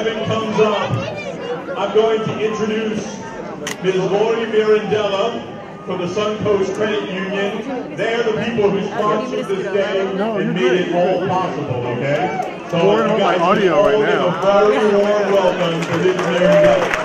Evan comes up, I'm going to introduce Ms. Lori Mirandella from the Suncoast Credit Union. They're the people who sponsored this day and made it all possible, okay? So you guys can all give a very warm welcome to Ms. Mirandella.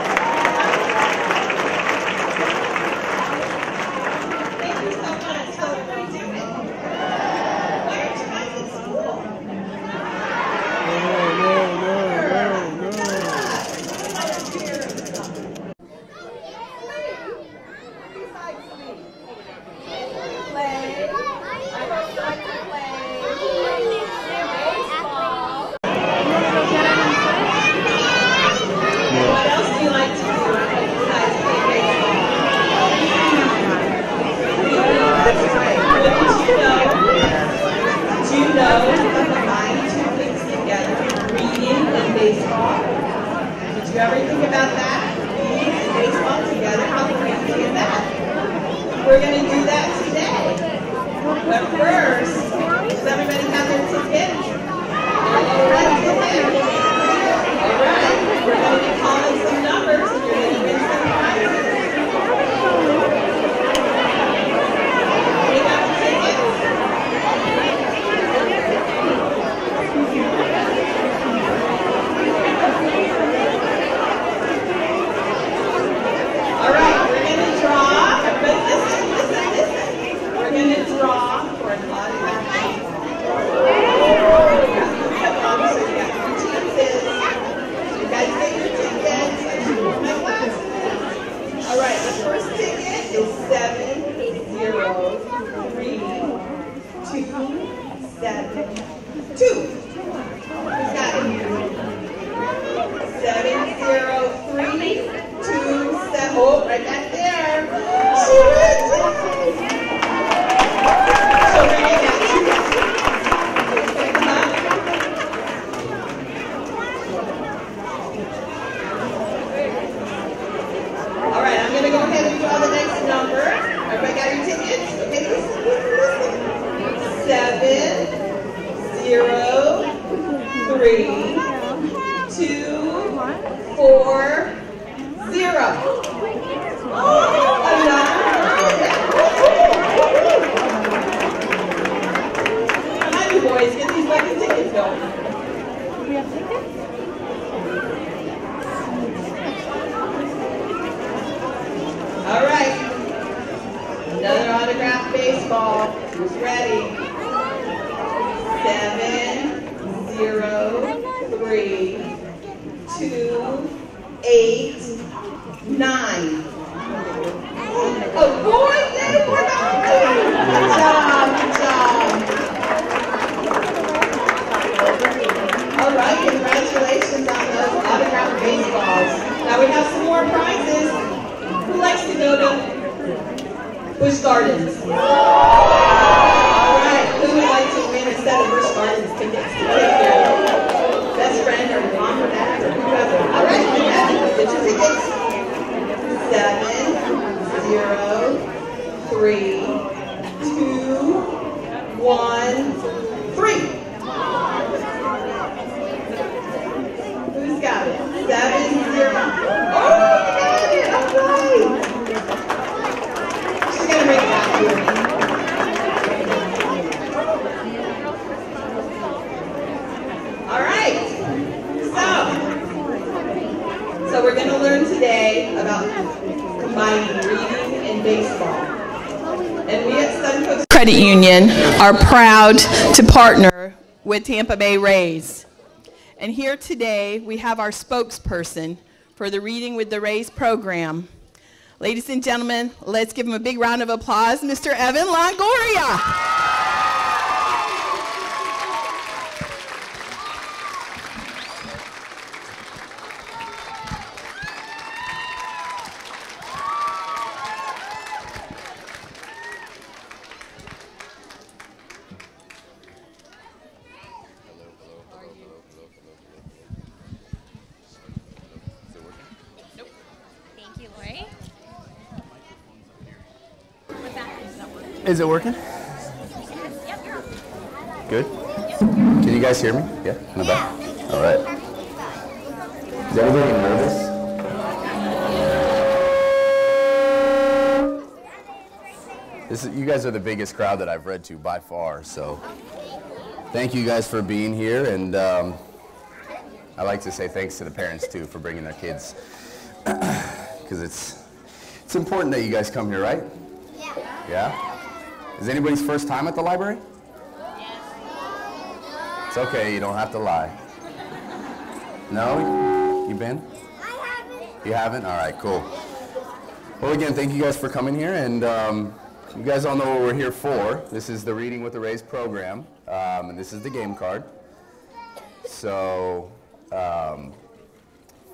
We're going to do that today. But first, does everybody have their tickets? All right, we're going to be calling some numbers and you're going to win some prizes. We got the tickets. All right, we're going to draw. Everybody listen. We're going to draw for an autograph. So you got your chances. So you guys get your tickets. I should move my glasses. All right, the first ticket is 703-272. Who's got it? 703-27. Oh, right back there. She wins it. So we're going to get two. Who's going to come up? All right, I'm going to go ahead and draw the next number. Everybody got your tickets? Okay, listen. 703-240. Come on, you boys, get these lucky tickets going. Do we have tickets? All right. Another autographed baseball. Who's ready? 703-289. Oh, boy, they were not good. Good job, good job. All right, congratulations on those autographed baseballs. Now we have some more prizes. Who likes to go to Busch Gardens? All right, who would like to win a set of Busch Gardens tickets to take their best friend or mom or dad or whoever? All right, get your tickets. 703-213. Who's got it? 70. Oh, you got it! All right. She's gonna bring it back to me. All right. So we're going to learn today about combining reading and baseball. And we at Suncoast Credit Union are proud to partner with Tampa Bay Rays. And here today we have our spokesperson for the Reading with the Rays program. Ladies and gentlemen, let's give him a big round of applause, Mr. Evan Longoria. Is it working? Good? Can you guys hear me? Yeah? In the back? All right. everybody nervous? You guys are the biggest crowd that I've read to by far, so thank you guys for being here, and I like to say thanks to the parents too for bringing their kids, because it's important that you guys come here, right? Yeah. Yeah? Is anybody's first time at the library? Yes. It's okay, you don't have to lie. No? You been? I haven't. You haven't? All right, cool. Well, again, thank you guys for coming here, and you guys all know what we're here for. This is the Reading with the Rays program, and this is the game card. So,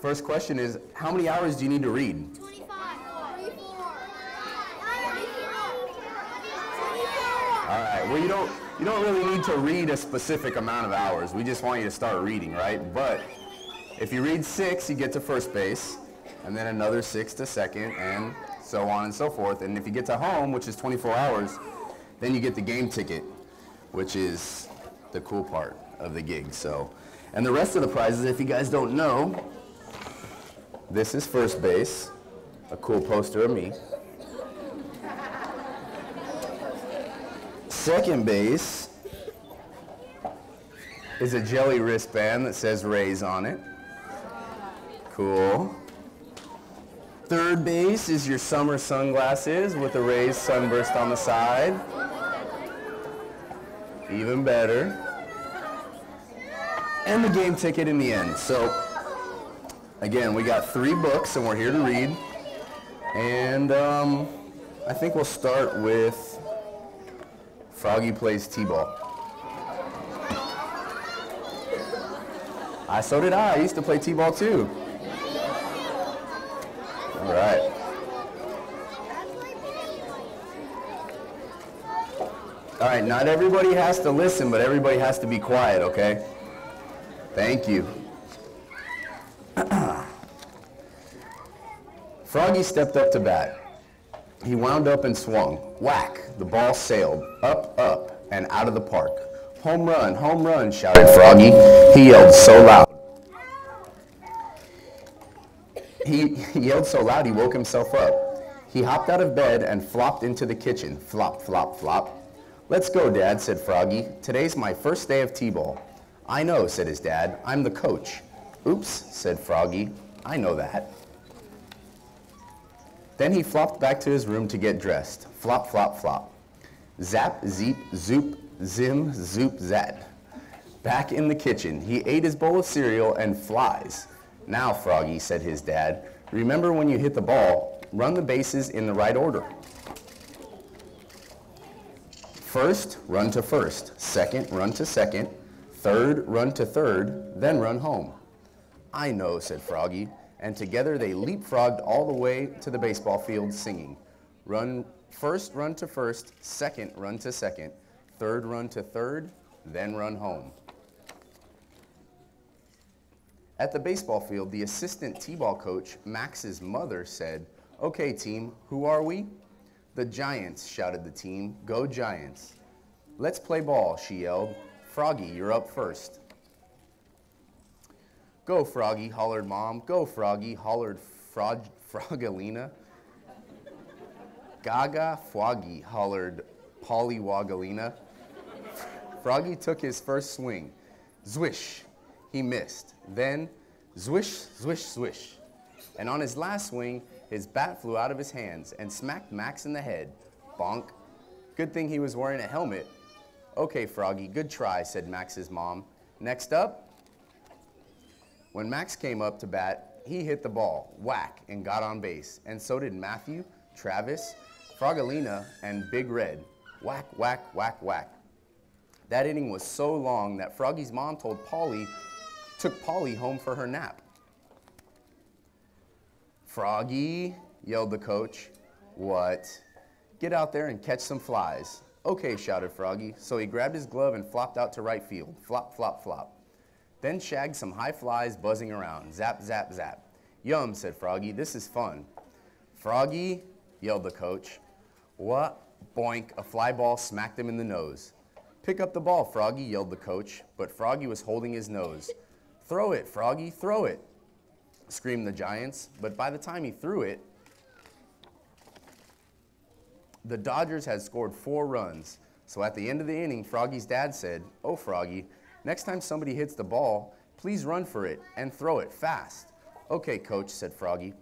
first question is, how many hours do you need to read? 25. 24. All right, well, you don't really need to read a specific amount of hours. We just want you to start reading, right? But if you read 6, you get to first base, and then another 6 to second, and so on and so forth. And if you get to home, which is 24 hours, then you get the game ticket, which is the cool part of the gig. So, and the rest of the prizes, if you guys don't know, this is first base, a cool poster of me. Second base is a jelly wristband that says Rays on it. Cool. Third base is your summer sunglasses with the Rays sunburst on the side. Even better. And the game ticket in the end. So, again, we got 3 books and we're here to read. And I think we'll start with Froggy Plays T-Ball. So did I. I used to play T-Ball too. All right. All right, not everybody has to listen, but everybody has to be quiet, okay? Thank you. Froggy stepped up to bat. He wound up and swung. Whack! The ball sailed up, up, and out of the park. Home run, shouted Froggy. He yelled so loud. He yelled so loud he woke himself up. He hopped out of bed and flopped into the kitchen. Flop, flop, flop. Let's go, Dad, said Froggy. Today's my first day of T-ball. I know, said his dad. I'm the coach. Oops, said Froggy. I know that. Then he flopped back to his room to get dressed. Flop, flop, flop. Zap, zeep, zoop, zim, zoop, zat. Back in the kitchen, he ate his bowl of cereal and flies. Now, Froggy, said his dad, remember when you hit the ball, run the bases in the right order. First, run to first. Second, run to second. Third, run to third. Then run home. I know, said Froggy, and together they leapfrogged all the way to the baseball field singing. First, run to first. Second, run to second. Third, run to third. Then run home. At the baseball field, the assistant T-ball coach, Max's mother, said, "Okay, team, who are we?" "The Giants," shouted the team. "Go Giants." "Let's play ball," she yelled. "Froggy, you're up first." "Go, Froggy," hollered Mom. "Go, Froggy," hollered Frogalina. "Gaga, Froggy," hollered Polly Wagalina. Froggy took his first swing. Zwish. He missed. Then, swish, swish, swish. And on his last swing, his bat flew out of his hands and smacked Max in the head. Bonk. Good thing he was wearing a helmet. "Okay, Froggy, good try," said Max's mom. "Next up." When Max came up to bat, he hit the ball, whack, and got on base. And so did Matthew, Travis, Frogalina, and Big Red. Whack, whack, whack, whack. That inning was so long that Froggy's mom took Polly home for her nap. "Froggy," yelled the coach. "What?" "Get out there and catch some flies." "Okay," shouted Froggy. So he grabbed his glove and flopped out to right field. Flop, flop, flop. Then shagged some high flies buzzing around. Zap, zap, zap. "Yum," said Froggy. "This is fun." "Froggy," yelled the coach. "What?" Boink, a fly ball smacked him in the nose. "Pick up the ball, Froggy," yelled the coach, but Froggy was holding his nose. "Throw it, Froggy, throw it." screamed the Giants, but by the time he threw it, the Dodgers had scored 4 runs. So at the end of the inning, Froggy's dad said, "Oh, Froggy, next time somebody hits the ball, please run for it and throw it fast." "Okay, Coach," said Froggy.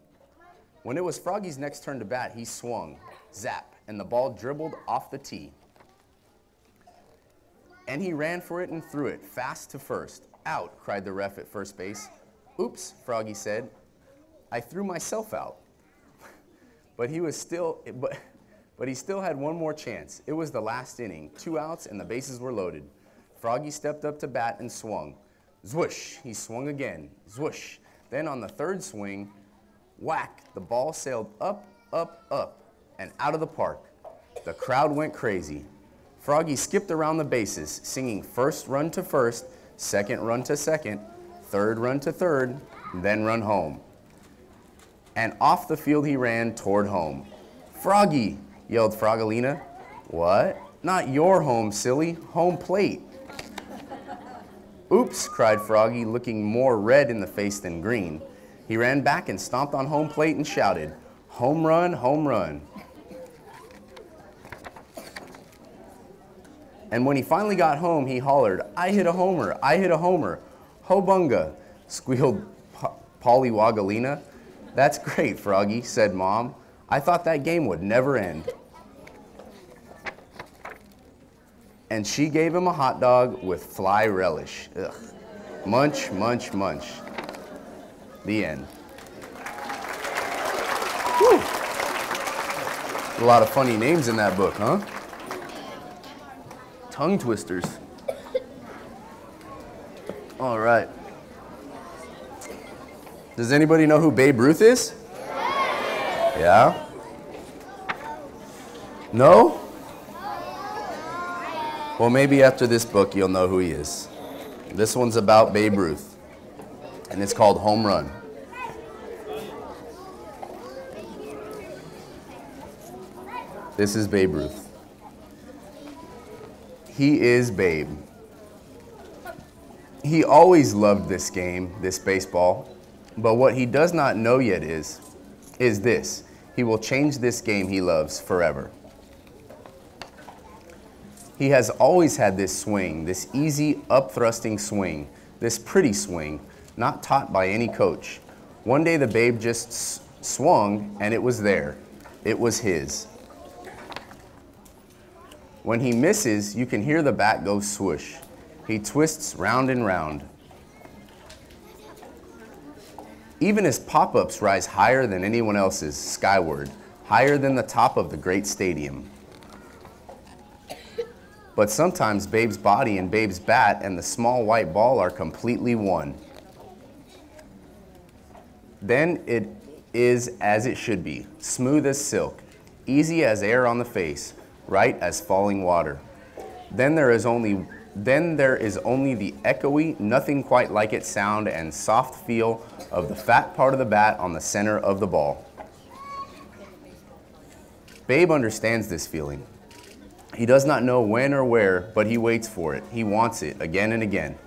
When it was Froggy's next turn to bat, he swung, zap, and the ball dribbled off the tee. And he ran for it and threw it fast to first. "Out," cried the ref at first base. "Oops," Froggy said. "I threw myself out." But he still had one more chance. It was the last inning, 2 outs, and the bases were loaded. Froggy stepped up to bat and swung. Zwoosh, he swung again. Zwoosh. Then on the third swing, whack, the ball sailed up, up, up, and out of the park. The crowd went crazy. Froggy skipped around the bases, singing first run to first, second run to second, third run to third, then run home. And off the field he ran toward home. "Froggy!" yelled Froggalina. "What? Not your home, silly. Home plate." "Oops," cried Froggy, looking more red in the face than green. He ran back and stomped on home plate and shouted, "Home run, home run." And when he finally got home, he hollered, "I hit a homer, I hit a homer. Hobunga," squealed Polly Waggalina. "That's great, Froggy," said Mom. "I thought that game would never end." And she gave him a hot dog with fly relish. Ugh. Munch, munch, munch. The end. Whew. A lot of funny names in that book, huh? Tongue twisters. All right. Does anybody know who Babe Ruth is? Yeah? No? Well, maybe after this book you'll know who he is. This one's about Babe Ruth, and it's called Home Run. This is Babe Ruth. He is Babe. He always loved this game, this baseball, but what he does not know yet is this. He will change this game he loves forever. He has always had this swing, this easy up-thrusting swing, this pretty swing, not taught by any coach. One day the Babe just swung and it was there. It was his. When he misses, you can hear the bat go swoosh. He twists round and round. Even his pop-ups rise higher than anyone else's, skyward, higher than the top of the great stadium. But sometimes Babe's body and Babe's bat and the small white ball are completely one. Then it is as it should be, smooth as silk, easy as air on the face, right as falling water. Then there is only the echoey, nothing quite like it sound and soft feel of the fat part of the bat on the center of the ball. Babe understands this feeling. He does not know when or where, but he waits for it. He wants it again and again.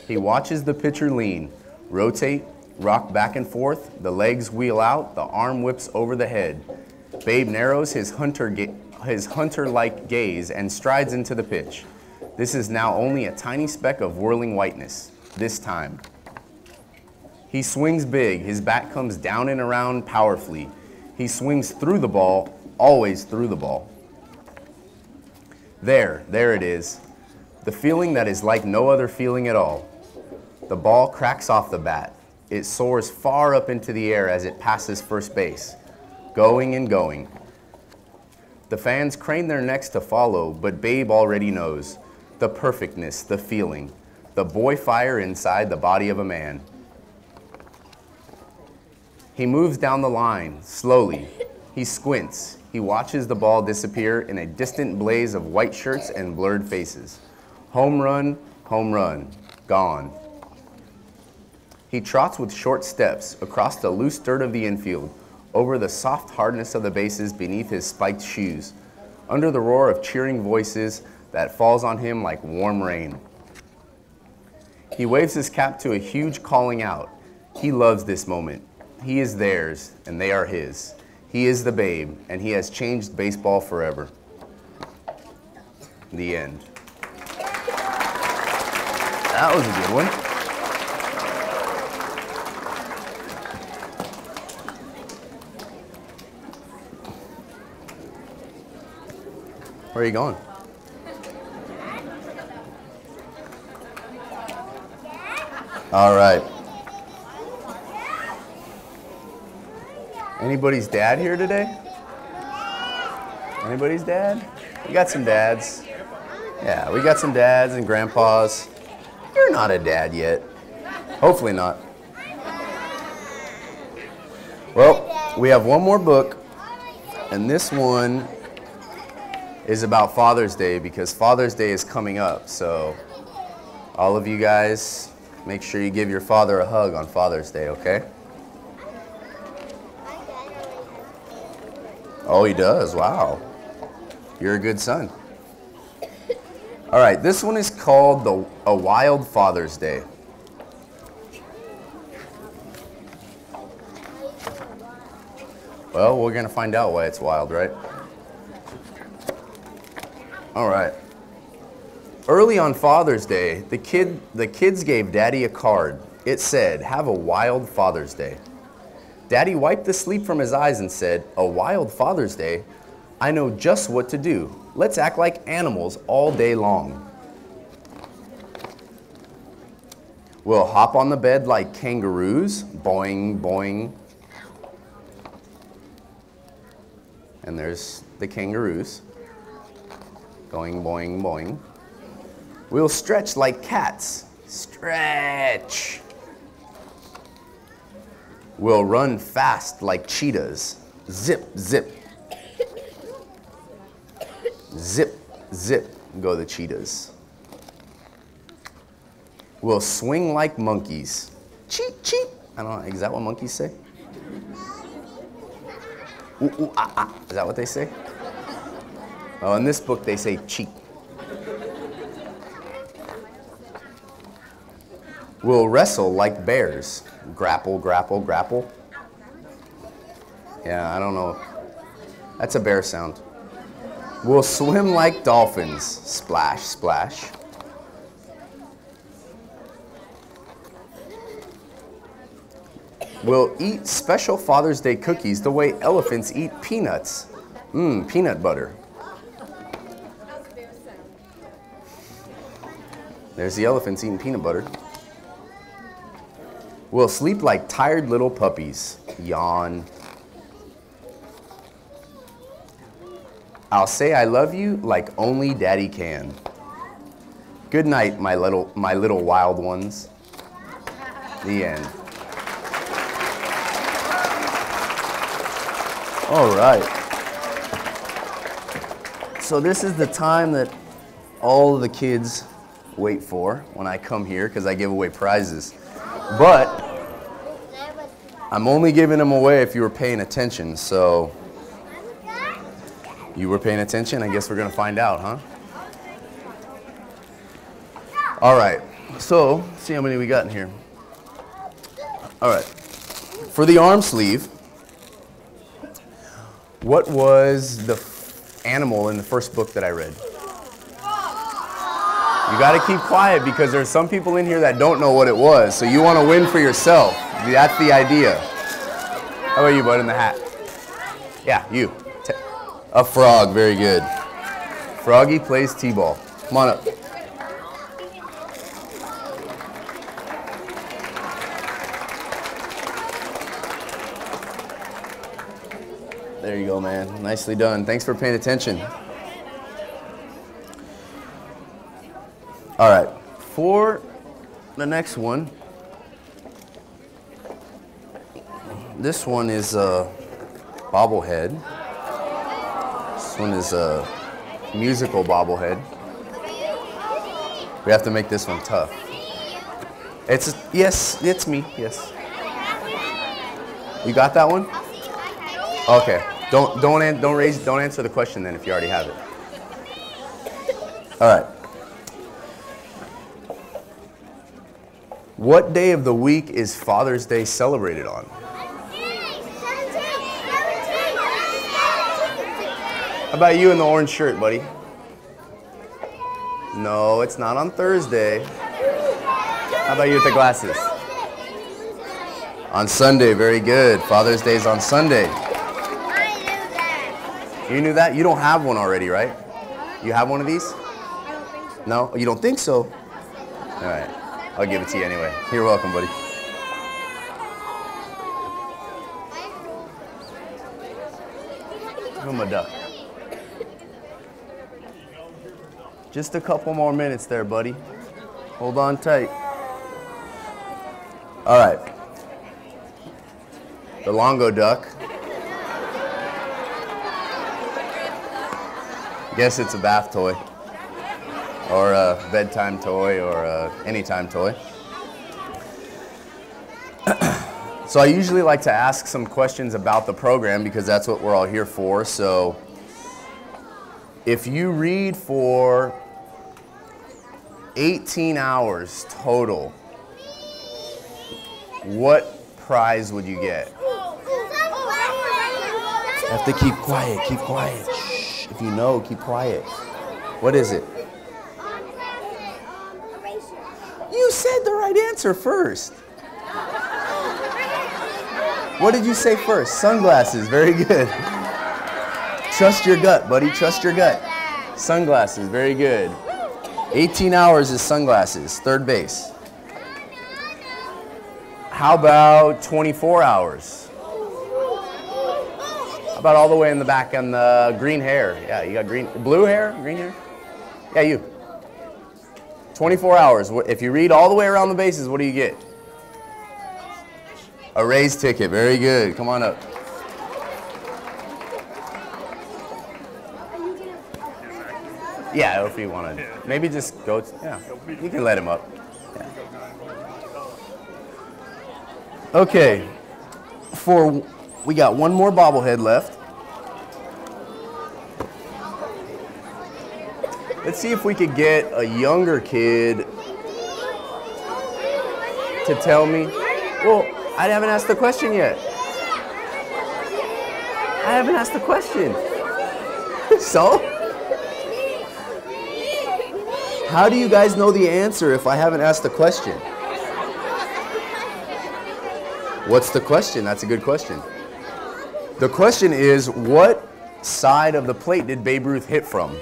He watches the pitcher lean, rotate, rock back and forth, the legs wheel out, the arm whips over the head. Babe narrows his hunter-like gaze and strides into the pitch. This is now only a tiny speck of whirling whiteness, this time. He swings big, his bat comes down and around powerfully. He swings through the ball, always through the ball. There it is. The feeling that is like no other feeling at all. The ball cracks off the bat. It soars far up into the air as it passes first base, going and going. The fans crane their necks to follow, but Babe already knows. The perfectness, the feeling, the boy fire inside the body of a man. He moves down the line, slowly. He squints. He watches the ball disappear in a distant blaze of white shirts and blurred faces. Home run, gone. He trots with short steps across the loose dirt of the infield, over the soft hardness of the bases beneath his spiked shoes, under the roar of cheering voices that falls on him like warm rain. He waves his cap to a huge calling out. He loves this moment. He is theirs, and they are his. He is the babe, and he has changed baseball forever. The end. That was a good one. Where are you going? All right. Anybody's dad here today? Anybody's dad? We got some dads. Yeah, we got some dads and grandpas. You're not a dad yet. Hopefully not. Well, we have one more book, and this one is about Father's Day because Father's Day is coming up. So all of you guys, make sure you give your father a hug on Father's Day, okay? Oh, he does. Wow. You're a good son. All right, this one is called A Wild Father's Day. Well, we're going to find out why it's wild, right? All right. Early on Father's Day, the kids gave Daddy a card. It said, "Have a wild Father's Day." Daddy wiped the sleep from his eyes and said, "A wild Father's Day? I know just what to do. Let's act like animals all day long. We'll hop on the bed like kangaroos, boing, boing." And there's the kangaroos, going boing, boing. We'll stretch like cats, stretch. We'll run fast like cheetahs, zip, zip. Zip, zip, go the cheetahs. We'll swing like monkeys. Cheep, cheep. I don't know, is that what monkeys say? Ooh, ooh, ah, ah. Is that what they say? Oh, in this book they say cheep. We'll wrestle like bears. Grapple, grapple, grapple. Yeah, I don't know. That's a bear sound. We'll swim like dolphins. Splash, splash. We'll eat special Father's Day cookies the way elephants eat peanuts. Mmm, peanut butter. There's the elephants eating peanut butter. We'll sleep like tired little puppies. Yawn. I'll say I love you like only Daddy can. Good night, my little wild ones. The end. All right. So this is the time that all of the kids wait for when I come here because I give away prizes. But I'm only giving them away if you were paying attention. So you were paying attention? I guess we're going to find out, huh? All right. So let's see how many we got in here. All right. For the arm sleeve, what was the animal in the first book that I read? You got to keep quiet because there's some people in here that don't know what it was. So you want to win for yourself. That's the idea. How about you, bud, in the hat? Yeah, you. A frog. Very good. Froggy plays t-ball. Come on up. There you go, man. Nicely done. Thanks for paying attention. All right, for the next one, this one is a bobblehead. This one is a musical bobblehead. We have to make this one tough. Yes, it's me, yes. You got that one? Okay, don't answer the question then if you already have it. All right. What day of the week is Father's Day celebrated on? How about you in the orange shirt, buddy? No, it's not on Thursday. How about you with the glasses? On Sunday, very good. Father's Day is on Sunday. You knew that? You don't have one already, right? You have one of these? No? You don't think so? All right. I'll give it to you anyway. You're welcome, buddy. Give him a duck. Just a couple more minutes there, buddy. Hold on tight. All right. The Longo duck. Guess it's a bath toy, or a bedtime toy, or a anytime toy. So I usually like to ask some questions about the program because that's what we're all here for. So if you read for 18 hours total, what prize would you get? You have to keep quiet, keep quiet. Shh. If you know, keep quiet. What is it? You said the right answer first. What did you say first? Sunglasses, very good. Trust your gut, buddy, trust your gut. Sunglasses, very good. 18 hours is sunglasses, third base. How about 24 hours? How about all the way in the back on the green hair? Yeah, you got blue hair, green hair? Yeah, you. 24 hours. If you read all the way around the bases, what do you get? A Rays ticket, very good. Come on up. Yeah, if you want to. Maybe just go, yeah, you can let him up. Yeah. Okay, we got one more bobblehead left. Let's see if we could get a younger kid to tell me. Well, I haven't asked the question yet. I haven't asked the question. So? How do you guys know the answer if I haven't asked the question? What's the question? That's a good question. The question is, what side of the plate did Babe Ruth hit from?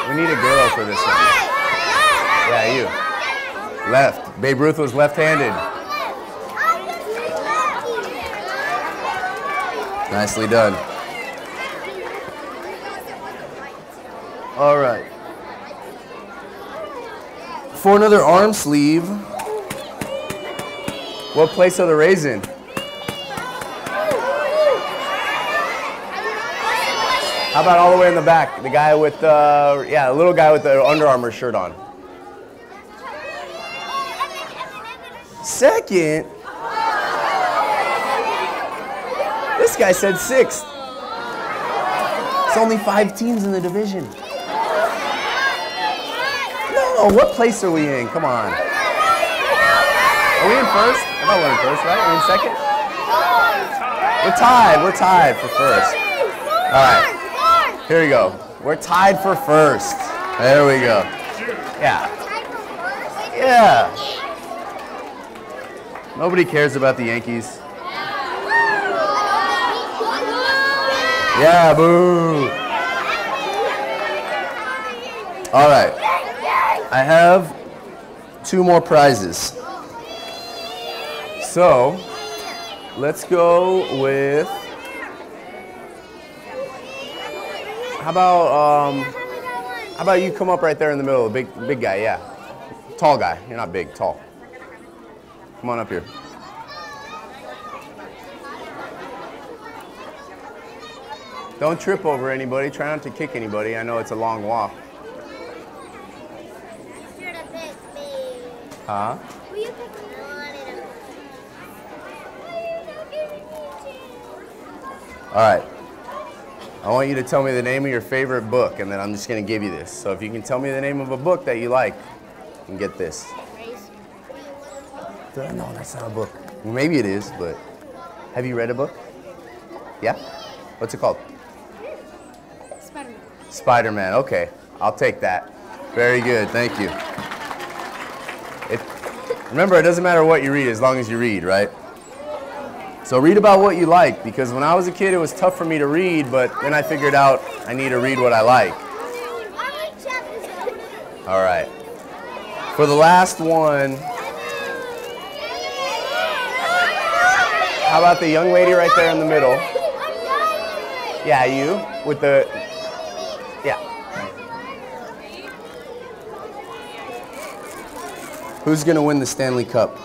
We need a girl for this one. Yeah, you. Left. Babe Ruth was left-handed. Nicely done. All right. For another arm sleeve, what place are the Rays in? How about all the way in the back? The guy with the, yeah, the little guy with the Under Armour shirt on. Second? This guy said sixth. It's only 5 teams in the division. No, what place are we in? Come on. Are we in first? I thought we're in first, right? Are we in second? We're tied. We're tied for first. All right. Here we go. We're tied for first. There we go. Yeah. Yeah. Nobody cares about the Yankees. Yeah, boo. All right. I have 2 more prizes. So, let's go with, how about you come up right there in the middle, the big guy, yeah. Tall guy, you're not big, tall. Come on up here. Don't trip over anybody, try not to kick anybody. I know it's a long walk. Huh? All right. I want you to tell me the name of your favorite book, and then I'm just going to give you this. So if you can tell me the name of a book that you like, you can get this. No, that's not a book. Well, maybe it is, but have you read a book? Yeah? What's it called? Spider-Man. Spider-Man, okay. I'll take that. Very good, thank you. Remember, it doesn't matter what you read as long as you read, right? So read about what you like, because when I was a kid, it was tough for me to read, but then I figured out I need to read what I like. All right. For the last one, how about the young lady right there in the middle? Yeah, you, with the, yeah. Who's going to win the Stanley Cup? The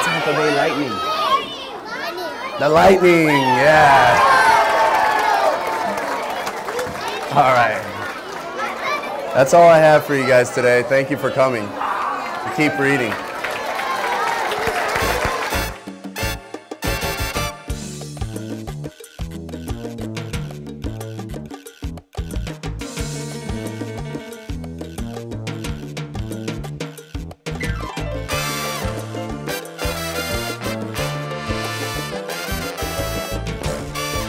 Tampa Bay Lightning. The Lightning, yeah. All right. That's all I have for you guys today. Thank you for coming. Keep reading.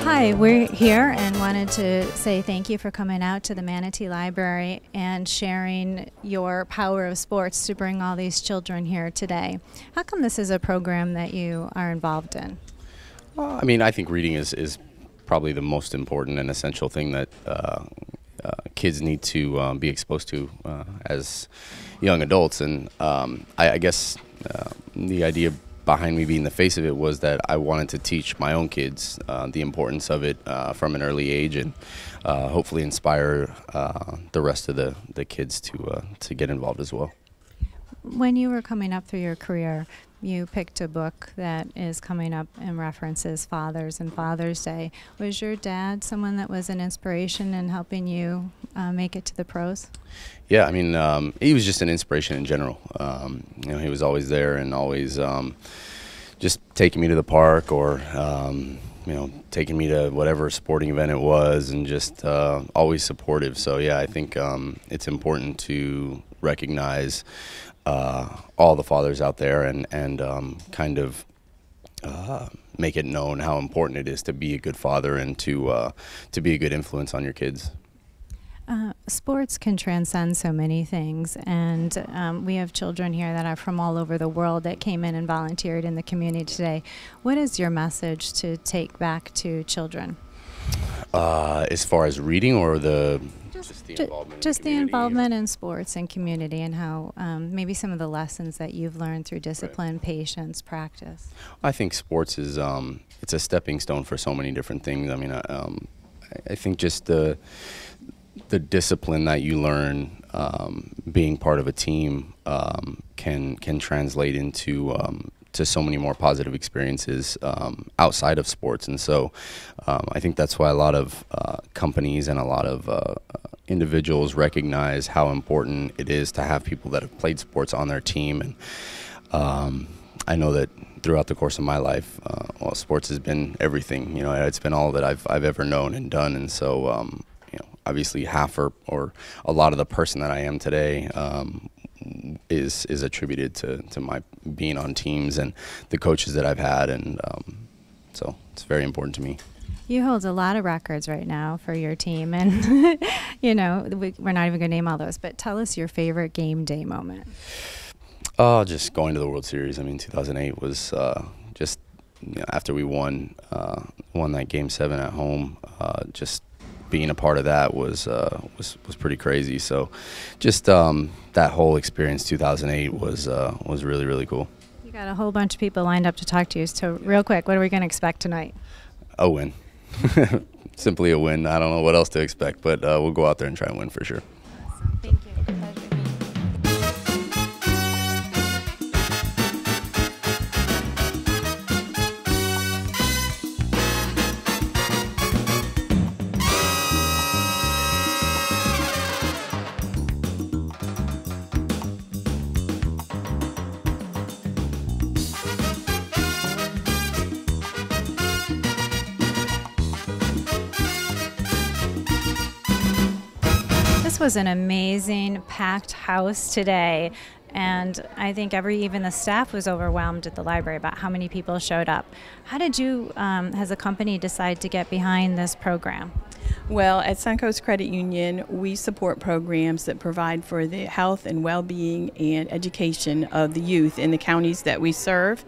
Hi, we're here and wanted to say thank you for coming out to the Manatee Library and sharing your power of sports to bring all these children here today. How come this is a program that you are involved in? I mean, I think reading is probably the most important and essential thing that kids need to be exposed to as young adults. And I guess the idea behind me being the face of it was that I wanted to teach my own kids the importance of it from an early age, and hopefully inspire the rest of the kids to get involved as well. When you were coming up through your career, you picked a book that is coming up and references fathers and Father's Day. Was your dad someone that was an inspiration in helping you make it to the pros? Yeah, I mean, he was just an inspiration in general. You know, he was always there and always just taking me to the park, or you know, taking me to whatever sporting event it was, and just always supportive. So yeah, I think it's important to recognize all the fathers out there, and kind of make it known how important it is to be a good father and to be a good influence on your kids. Sports can transcend so many things, and we have children here that are from all over the world that came in and volunteered in the community today. What is your message to take back to children? As far as reading, or just the involvement in sports and community, and how maybe some of the lessons that you've learned through discipline, right, patience, practice. I think sports is it's a stepping stone for so many different things. I mean, I think just the discipline that you learn being part of a team can translate into to so many more positive experiences outside of sports. And so I think that's why a lot of companies and a lot of individuals recognize how important it is to have people that have played sports on their team. And I know that throughout the course of my life, well, sports has been everything. You know, it's been all that I've ever known and done. And so you know, obviously half or a lot of the person that I am today is attributed to my being on teams and the coaches that I've had, and so it's very important to me. You hold a lot of records right now for your team, and you know, we're not even going to name all those, but tell us your favorite game day moment. Just going to the World Series. I mean, 2008 was just, you know, after we won that Game 7 at home. Just being a part of that was pretty crazy. So, just that whole experience, 2008, was really, really cool. You got a whole bunch of people lined up to talk to you. So, real quick, what are we going to expect tonight? A win. Simply a win. I don't know what else to expect, but we'll go out there and try and win for sure. Awesome. Thank you. Pleasure. This was an amazing, packed house today. And I think even the staff was overwhelmed at the library about how many people showed up. How did you, as a company, decide to get behind this program? Well, at Suncoast Credit Union, we support programs that provide for the health and well-being and education of the youth in the counties that we serve.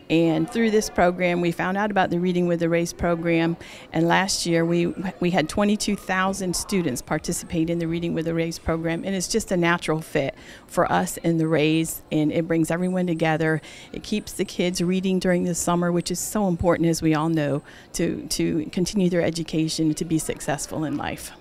And through this program, we found out about the Reading with the Rays program. And last year, we had 22,000 students participate in the Reading with the Rays program. And it's just a natural fit for us and the Rays. And it brings everyone together. It keeps the kids reading during the summer, which is so important, as we all know, to continue their education and to be successful in life.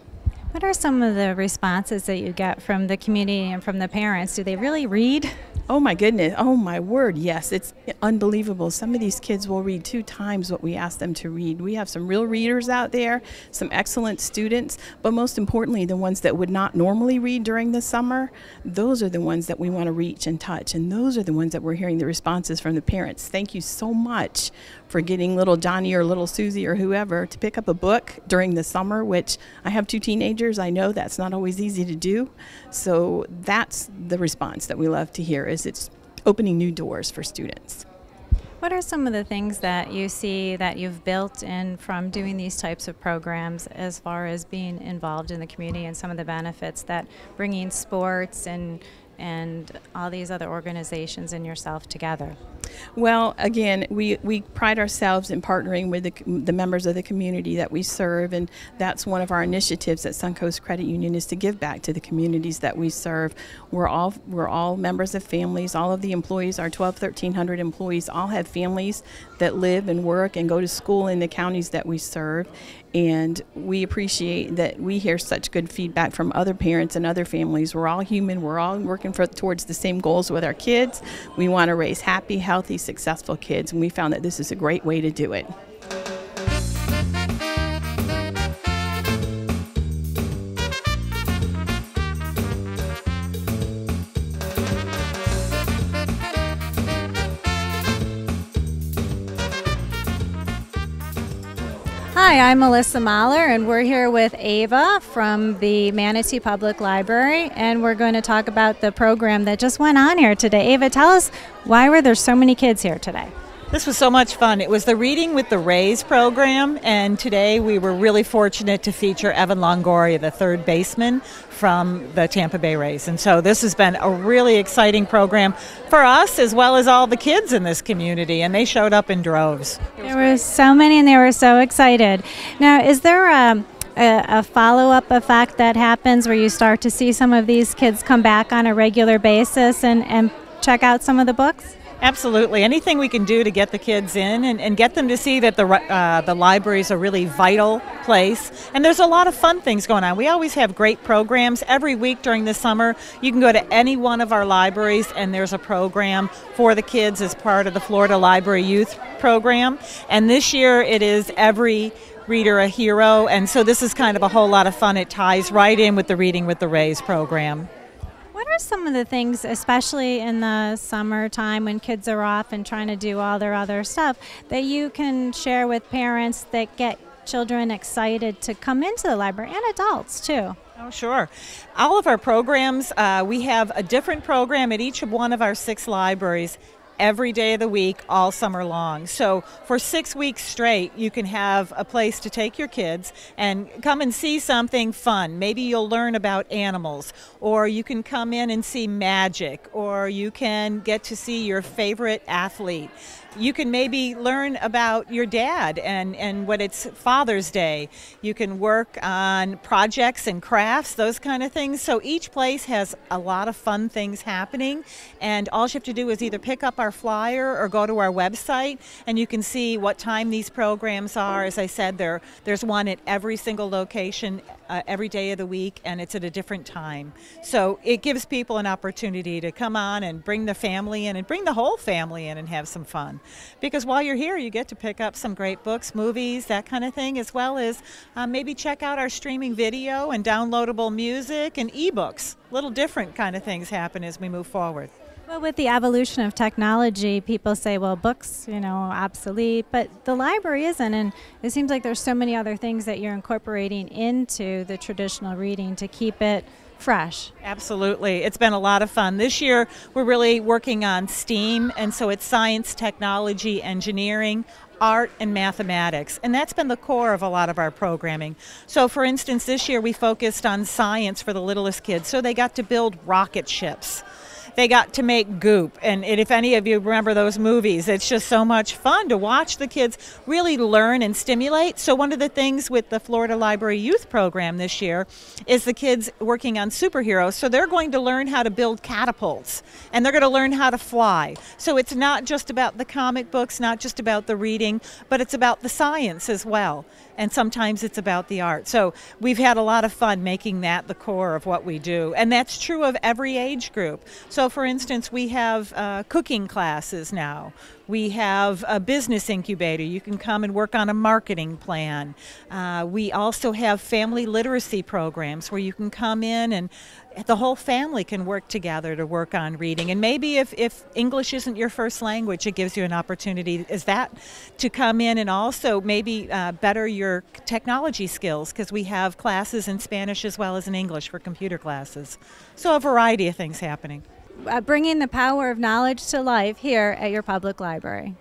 What are some of the responses that you get from the community and from the parents? Do they really read? Oh my goodness, oh my word, yes, it's unbelievable. Some of these kids will read 2 times what we ask them to read. We have some real readers out there, some excellent students, but most importantly, the ones that would not normally read during the summer, those are the ones that we want to reach and touch, and those are the ones that we're hearing the responses from the parents. Thank you so much for getting little Johnny or little Susie or whoever to pick up a book during the summer, which I have 2 teenagers. I know that's not always easy to do. So that's the response that we love to hear, is it's opening new doors for students. What are some of the things that you see that you've built in from doing these types of programs as far as being involved in the community and some of the benefits that bringing sports and all these other organizations and yourself together? Well, again, we pride ourselves in partnering with the members of the community that we serve, and that's one of our initiatives at Suncoast Credit Union, is to give back to the communities that we serve. We're all members of families. All of the employees, our 1,300 employees, all have families that live and work and go to school in the counties that we serve. And we appreciate that we hear such good feedback from other parents and other families. We're all human. We're all working towards the same goals with our kids. We want to raise happy, healthy, successful kids, and we found that this is a great way to do it. Hi, I'm Melissa Mahler, and we're here with Ava from the Manatee Public Library, and we're going to talk about the program that just went on here today. Ava, tell us, why were there so many kids here today? This was so much fun. It was the Reading with the Rays program, and today we were really fortunate to feature Evan Longoria, the third baseman from the Tampa Bay Rays. And so this has been a really exciting program for us as well as all the kids in this community, and they showed up in droves. There were so many, and they were so excited. Now, is there a follow-up effect that happens where you start to see some of these kids come back on a regular basis and check out some of the books? Absolutely. Anything we can do to get the kids in and get them to see that the library is a really vital place. And there's a lot of fun things going on. We always have great programs. Every week during the summer, you can go to any one of our libraries and there's a program for the kids as part of the Florida Library Youth Program. And this year it is Every Reader a Hero. And so this is kind of a whole lot of fun. It ties right in with the Reading with the Rays program. What are some of the things, especially in the summertime when kids are off and trying to do all their other stuff, that you can share with parents that get children excited to come into the library, and adults too? Oh, sure. All of our programs, we have a different program at each of one of our 6 libraries every day of the week, all summer long. So for 6 weeks straight, you can have a place to take your kids and come and see something fun. Maybe you'll learn about animals, or you can come in and see magic, or you can get to see your favorite athlete. You can maybe learn about your dad and when it's Father's Day. You can work on projects and crafts, those kind of things. So each place has a lot of fun things happening, and all you have to do is either pick up our flyer or go to our website and you can see what time these programs are. As I said, there's one at every single location every day of the week, and it's at a different time. So it gives people an opportunity to come on and bring the family in and bring the whole family in and have some fun. Because while you're here, you get to pick up some great books, movies, that kind of thing, as well as maybe check out our streaming video and downloadable music and ebooks. Little different kind of things happen as we move forward. Well, with the evolution of technology, people say, well, books, you know, obsolete, but the library isn't, and it seems like there's so many other things that you're incorporating into the traditional reading to keep it fresh. Absolutely. It's been a lot of fun. This year, we're really working on STEAM, and so it's science, technology, engineering, art, and mathematics, and that's been the core of a lot of our programming. So for instance, this year we focused on science for the littlest kids, so they got to build rocket ships. They got to make goop, and if any of you remember those movies, it's just so much fun to watch the kids really learn and stimulate. So one of the things with the Florida Library Youth Program this year is the kids working on superheroes. So they're going to learn how to build catapults, and they're going to learn how to fly. So it's not just about the comic books, not just about the reading, but it's about the science as well. And sometimes it's about the art. So we've had a lot of fun making that the core of what we do. And that's true of every age group. So for instance, we have cooking classes now. We have a business incubator. You can come and work on a marketing plan. We also have family literacy programs where you can come in and the whole family can work together to work on reading. And maybe if English isn't your first language, it gives you an opportunity to come in and also maybe better your technology skills, because we have classes in Spanish as well as in English for computer classes. So a variety of things happening. Bringing the power of knowledge to life here at your public library.